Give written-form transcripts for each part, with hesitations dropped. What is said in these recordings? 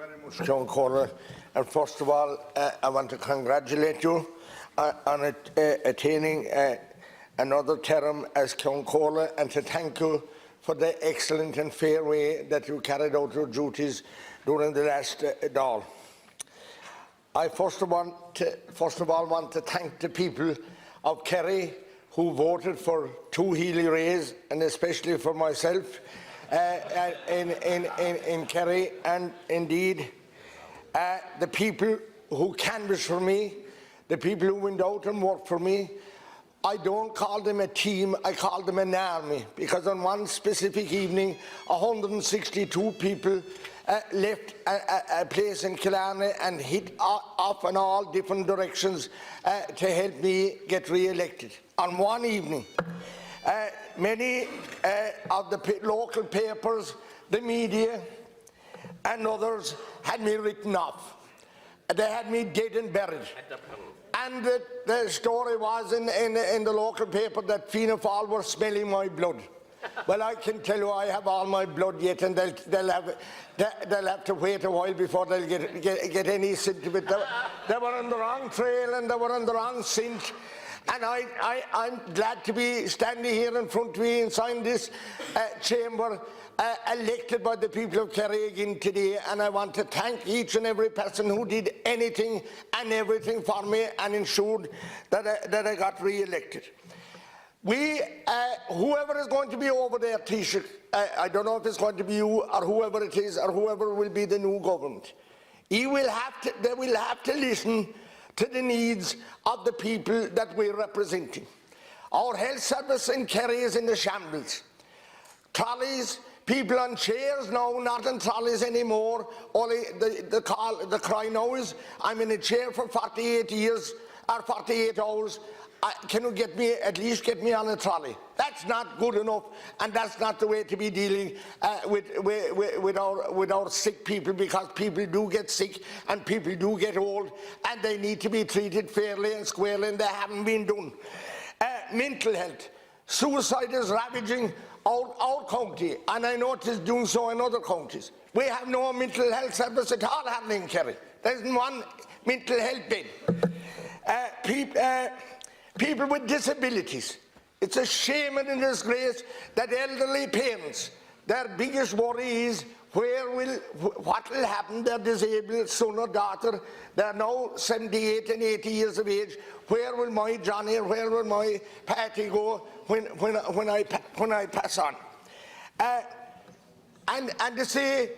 very much, John Corner. And first of all, I want to congratulate you on attaining another term as Count Corner, and to thank you for the excellent and fair way that you carried out your duties during the last Dáil. I first of all want to thank the people of Kerry who voted for two Healy Raes, and especially for myself in Kerry, and indeed the people who canvassed for me, the people who went out and worked for me. I don't call them a team, I call them an army, because on one specific evening 162 people left a place in Killarney and hit off in all different directions to help me get re-elected. On one evening, many of the local papers, the media and others had me written off. They had me dead and buried. And the story was in the local paper that Fianna Fáil were smelling my blood. Well, I can tell you I have all my blood yet, and they'll have to wait a while before they'll get any scent of it. They were on the wrong trail and they were on the wrong scent. And I'm glad to be standing here in front of you inside this chamber, elected by the people of Kerry again today, and I want to thank each and every person who did anything and everything for me and ensured that I got re-elected. Whoever is going to be over there, Taoiseach, I don't know if it's going to be you or whoever it is or whoever will be the new government, they will have to listen to the needs of the people that we're representing. Our health service in Kerry is in the shambles. Trolleys, people on chairs now, not on trolleys anymore. Only the cry now is, I'm in a chair for 48 years or 48 hours. Can you at least get me on a trolley? That's not good enough, and that's not the way to be dealing with our sick people, because people do get sick and people do get old, and they need to be treated fairly and squarely, and they haven't been done. Mental health. Suicide is ravaging our county, and I know it is doing so in other counties. We have no mental health service at all happening in Kerry. There isn't one mental health bed. People with disabilities. It's a shame and a disgrace that elderly parents, their biggest worry is what will happen to their disabled son or daughter. They're now 78 and 80 years of age. Where will my Johnny or where will my Patty go when I pass on? And to say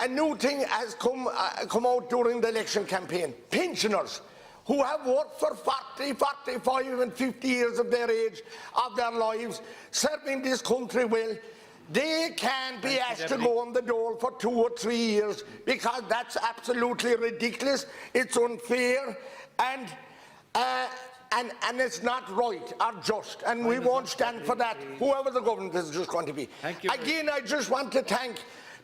a new thing has come out during the election campaign. Pensioners who have worked for 40, 45 and 50 years of their age, of their lives, serving this country well, they can't be asked to go on the dole for 2 or 3 years, because that's absolutely ridiculous, it's unfair, and it's not right or just, and we won't stand for that, whoever the government is just going to be. Again, I just want to thank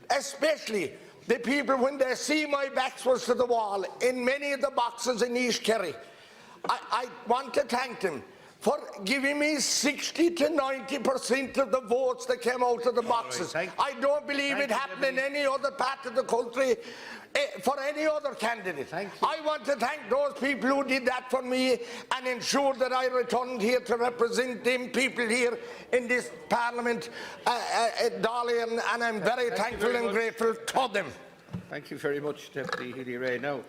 especially the people, when they see my back was to the wall in many of the boxes in East Kerry. I want to thank them for giving me 60 to 90% of the votes that came out of the boxes. I don't believe it happened in any other part of the country for any other candidate. I want to thank those people who did that for me and ensured that I returned here to represent them people here in this Parliament, Dáil, and I'm very thankful and grateful to them. Thank you very much, Deputy Healy Rae. Now,